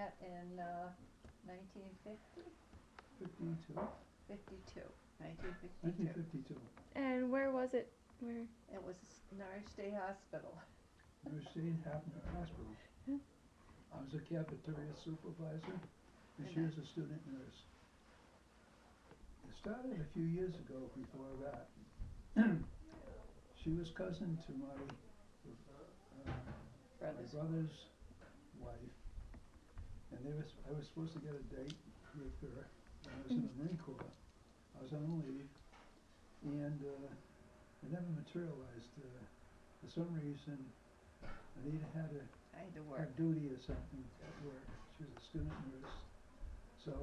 met in 1950? 52. 52. 1952. 1952. And where was it? Where? It was Norwich State Hospital. North State Hospital. I was a cafeteria supervisor, and she was a student nurse. It started a few years ago before that. She was cousin to my brother's wife, and I was supposed to get a date with her when I was in the Marine Corps. I was on leave, and it never materialized. For some reason, Anita had to I had to work. have duty or something at work. She was a student nurse. So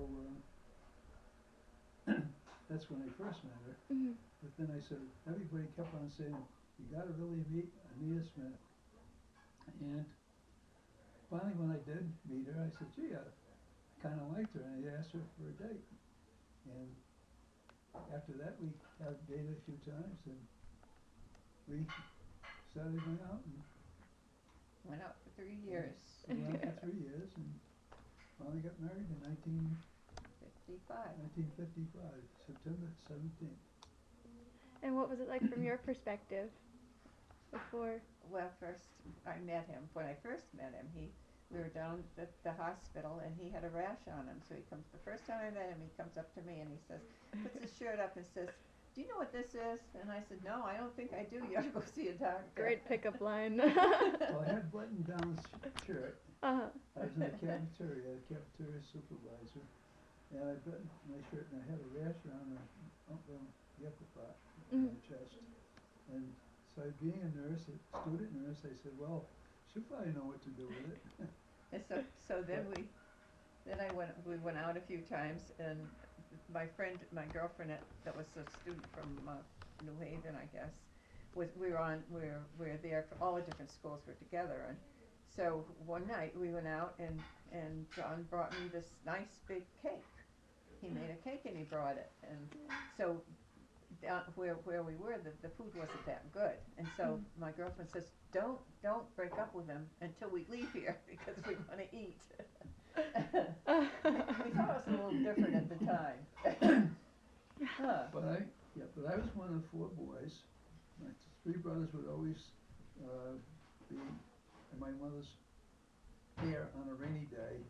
that's when I first met her. Mm-hmm. But then I said, everybody kept on saying, you gotta really meet Anita Smith. And finally when I did meet her, I said, gee, I kinda liked her, and I asked her for a date. And after that, we had dated a few times, and we started going out, and Went out for 3 years. we went out for 3 years, and finally got married in 55. 1955, September 17th. And what was it like from your perspective before? Well, first I met him. When I first met him, we were down at the hospital, and he had a rash on him. So he comes, the first time I met him, he comes up to me and he says, puts his shirt up and says, do you know what this is? And I said, no, I don't think I do. You ought to go see a doctor. Great pickup line. Well, I had button-down shirt. Uh-huh. I was in the cafeteria, supervisor, and I buttoned my shirt, and I had a rash around the upper part, on the chest. And so being a nurse, a student nurse, I said, well, she'll probably know what to do with it. And so then we went out a few times, and my girlfriend that was a student from New Haven, I guess, we were there for all the different schools were together. And so one night we went out, and John brought me this nice big cake. He made a cake and he brought it, and so where we were, the food wasn't that good. And so my girlfriend says, don't break up with him until we leave here, because we want to eat. We thought it was a little different at the time. Huh. But I was one of 4 boys. My 3 brothers would always be in my mother's care on a rainy day.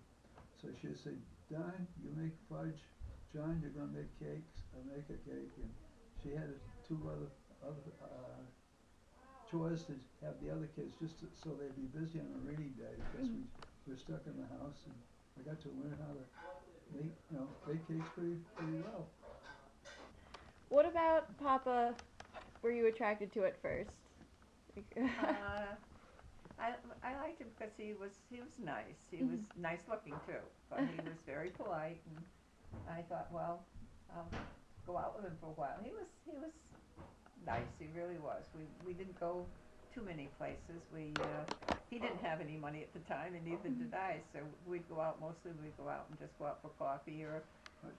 So she'd say, Don, you make fudge. John, you're gonna make cakes. I'll make a cake. And she had 2 other chores to have the other kids so they'd be busy on a rainy day, because we were stuck in the house, and I got to learn how to bake cakes pretty well. What about Papa were you attracted to at first? I liked him because he was nice. He was nice looking too, but he was very polite, and I thought, well, I'll go out with him for a while. He was nice. He really was. We didn't go too many places. He didn't have any money at the time, and neither did I. So we'd go out. Mostly we'd go out and just go out for coffee or hot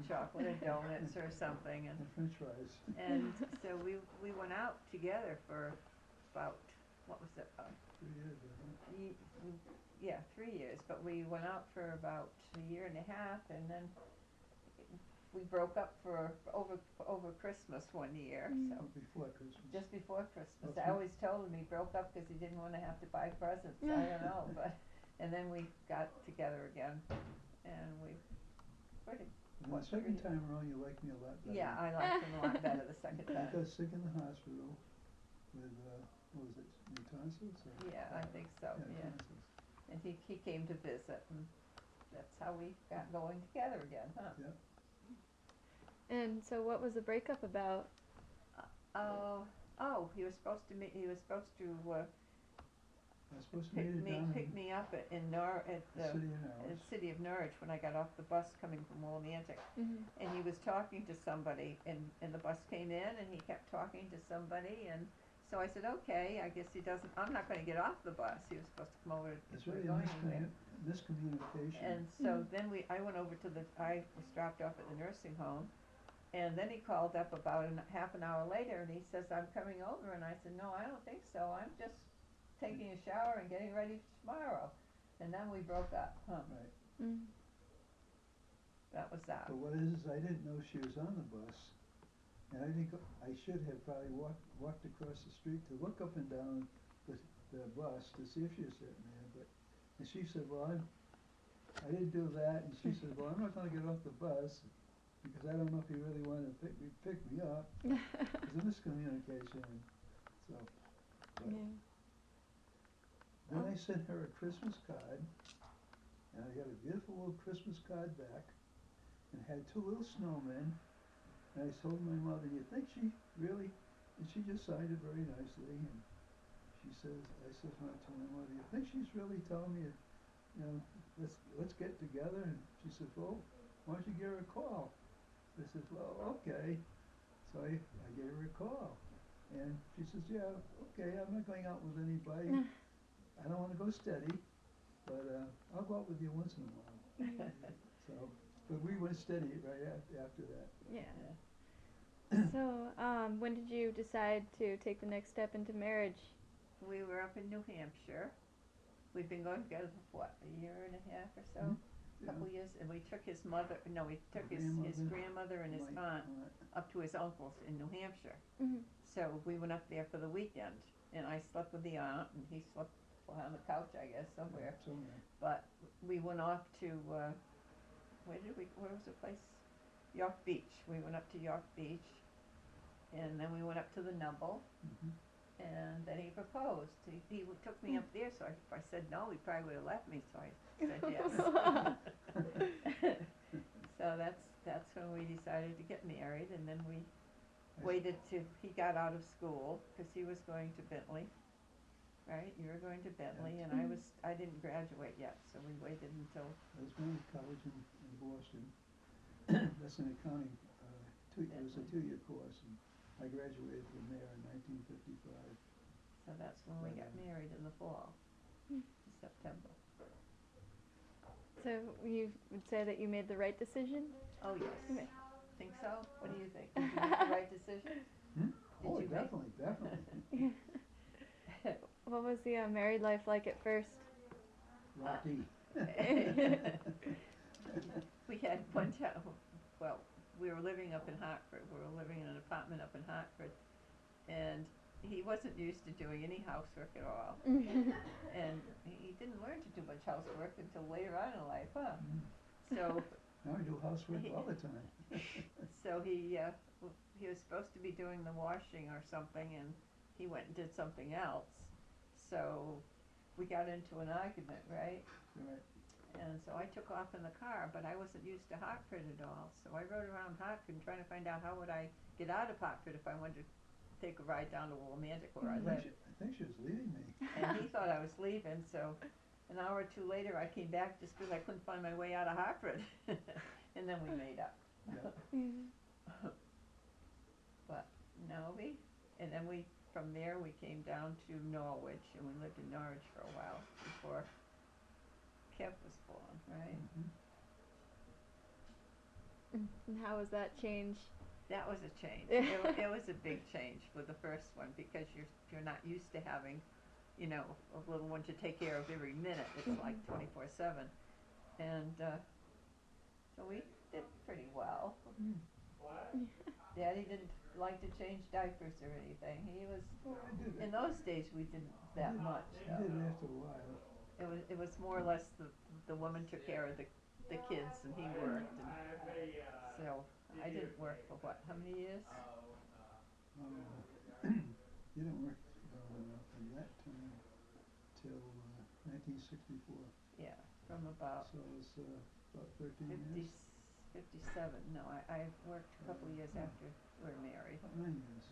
chocolate and donuts or something, and French fries. And so we went out together for about, what was it? 3 years, I think. Yeah, 3 years. But we went out for about a year and a half, and then we broke up for over Christmas one year. So Before Christmas. just before Christmas. Okay. I always told him he broke up because he didn't want to have to buy presents. I don't know, and then we got together again, and we pretty. And the second time around, you liked me a lot better. Yeah, I liked him a lot better the second I time. got sick in the hospital with, what was it, tonsils? Yeah, I think so, yeah. Tonsils. And he came to visit, and that's how we got going together again, huh? Yeah. And so what was the breakup about? He was supposed to I was supposed to meet her down pick me up at the city of Norwich. city of Norwich when I got off the bus coming from Willimantic. And he was talking to somebody, and the bus came in, and he kept talking to somebody, and so I said, okay, I guess I'm not going to get off the bus. He was supposed to come over. It's really miscommunication. And so then I went over I was dropped off at the nursing home, and then he called up about half an hour later, and he says, I'm coming over, and I said, no, I don't think so. I'm just taking a shower and getting ready for tomorrow. And then we broke up, huh? Right. Mm. That was that. But what is I didn't know she was on the bus, and I think I should have probably walked across the street to look up and down the bus to see if she was sitting there, but, and she said, well, I didn't do that, and she said, well, I'm not gonna get off the bus, because I don't know if you really wanted to pick me up, there's a miscommunication, and so, but. Yeah. Then I sent her a Christmas card, and I got a beautiful little Christmas card back, and it had two little snowmen, and I told my mother, you think she really, and she just signed it very nicely, and she says, I says, when I told my mother, you think she's really telling me, you know, let's get together, and she says, well, why don't you give her a call? I says, well, okay, so I gave her a call, and she says, yeah, okay, I'm not going out with anybody, I don't wanna go steady, but, I'll go out with you once in a while. So, but we went steady right after that. Yeah. Yeah. So, when did you decide to take the next step into marriage? We were up in New Hampshire. We've been going together for what, a year and a half or so? Yeah. Couple years, and we took his mother, no, we took his grandmother and his My aunt up to his uncle's in New Hampshire. Mhm. So we went up there for the weekend, and I slept with the aunt, and he slept on the couch, I guess, somewhere. Somewhere. But we went off to, where was the place? York Beach. We went up to York Beach, and then we went up to the Numble, Mhm. and then he proposed. He took me up there, so if I said no, he probably would have left me, so I said yes. So that's when we decided to get married, and then we waited till he got out of school, because he was going to Bentley, right? You were going to Bentley, and I didn't graduate yet, so we waited until, I was going to college in Boston, that's an accounting, it was a 2-year course, and I graduated from there in 1955. so that's when we got married in the fall, in September. So you would say that you made the right decision? Oh, yes. Okay. Think so? What do you think? Did you make the right decision? Hmm? Did Oh, you make- definitely. What was the married life like at first? Rocky. We had one time, well, we were living up in Hartford, we were living in an apartment up in Hartford, and he wasn't used to doing any housework at all, and he didn't learn to do much housework until later on in life, huh? So, Now I do housework all the time. so he was supposed to be doing the washing or something, and he went and did something else, so we got into an argument, right? Right. And so I took off in the car, but I wasn't used to Hartford at all. So I rode around Hartford trying to find out how would I get out of Hartford if I wanted to take a ride down to Willimantic where I live. I think she was leaving me. And he thought I was leaving, so an hour or two later I came back just because I couldn't find my way out of Hartford. And then we made up. Yeah. But no, and then from there we came down to Norwich, and we lived in Norwich for a while before Kev was born, right? Mhm. And how was that change? That was a change. It was a big change with the first one, because you're not used to having, you know, a little one to take care of every minute. It's like 24/7, and so we did pretty well. Daddy didn't like to change diapers or anything. He was, Well, I did in it. those days we didn't that much. I did it after a while. It was more or less the woman took care of the kids, and he worked, and so I didn't work for what, how many years? You didn't work from that time till 1964. Yeah, from about So it was about 13 50, years. 57. No, I worked a couple of years after we were married. About 9 years.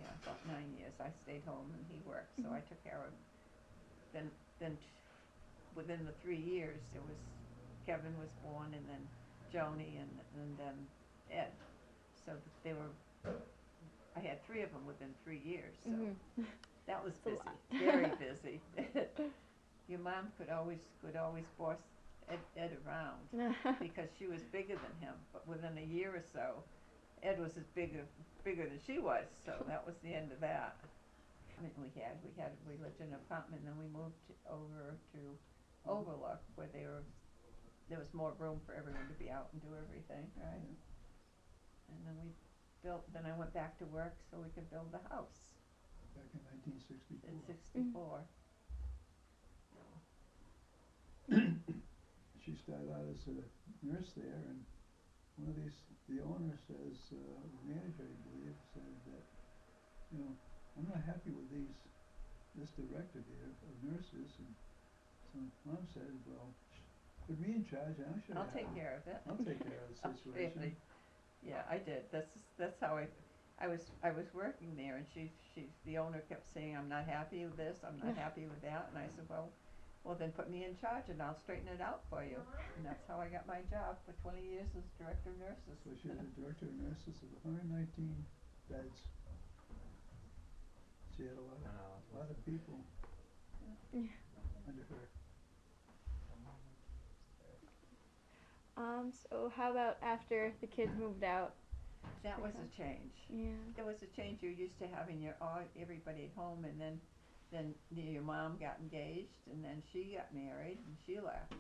Yeah, about 9 years. I stayed home and he worked, so I took care of him. Then within the 3 years, there was, Kevin was born, and then Joni, and then Ed. So they were, I had 3 of them within 3 years, so that was That's a busy, lot. very busy. Your mom could always boss Ed around, because she was bigger than him, but within a year or so, Ed was as bigger than she was, so that was the end of that. I mean, we lived in an apartment, and then we moved over to overlook where there was more room for everyone to be out and do everything, right? Yeah. And then then I went back to work so we could build the house Back in 1964. in '64. She started out as a nurse there, and the owner says, the manager, I believe, said that, I'm not happy with this director here of nurses, and so Mom said, well, put me in charge, and I'll take care of it. I'll take care of the situation. Yeah, I did. That's how I was working there, and the owner kept saying, I'm not happy with this, I'm not happy with that, and I said, well then put me in charge and I'll straighten it out for you. And that's how I got my job for 20 years as director of nurses. So she was the director of nurses of 119 beds. She had a lot of people Yeah. under her. So how about after the kids moved out? That was a change. Yeah. There was a change. You're used to having everybody at home, and then your mom got engaged, and then she got married, and she left.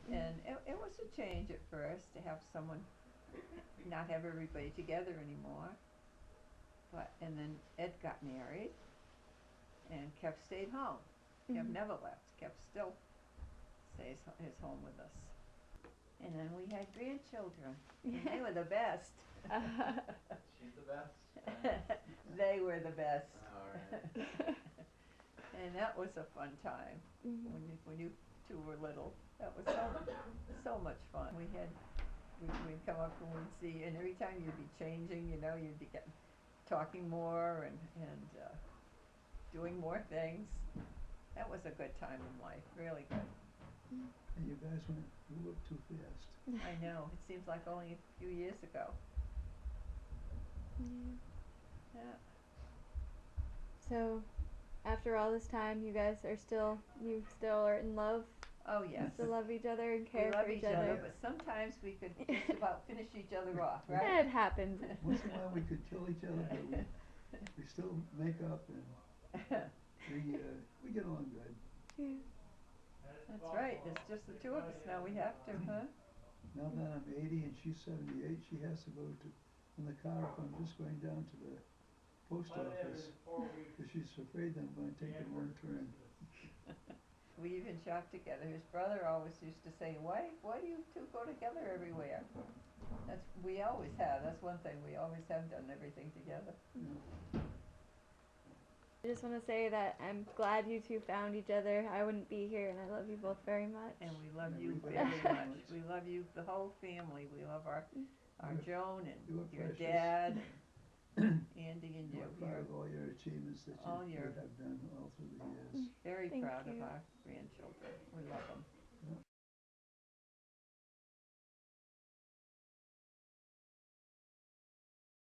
And it was a change at first to have someone, not have everybody together anymore. And then Ed got married, and Kev stayed home. Kev never left. Kev still stays his home with us. And then we had grandchildren, and they were the best. She's the best? They were the best. All right. And that was a fun time when you two were little. That was so much fun. We'd come up and we'd see, and every time you'd be changing, you'd be talking more and doing more things. That was a good time in life, really good. And you guys grew up too fast. I know, it seems like only a few years ago. Yeah. So, after all this time, you still are in love? Oh yes. Still love each other and care for each other? But sometimes we could just about finish each other off, right? Yeah, it happens. Once in a while we could kill each other, but we still make up, and we get along good. Yeah. That's right, it's just the two of us now, we have to, huh? Now that I'm 80 and she's 78, she has to go in the car if I'm just going down to the post office, because she's afraid that I'm going to take a wrong turn. We even shop together. His brother always used to say, why do you two go together everywhere? We always have, that's one thing, we always have done everything together. Yeah. I just want to say that I'm glad you two found each other. I wouldn't be here, and I love you both very much. And we love you Yeah, very much. We love you, the whole family. We love our Joan and You are your precious. dad, Andy and you. We're proud of all your achievements that you have done all through the years. Very Thank proud of you. our grandchildren. We love them.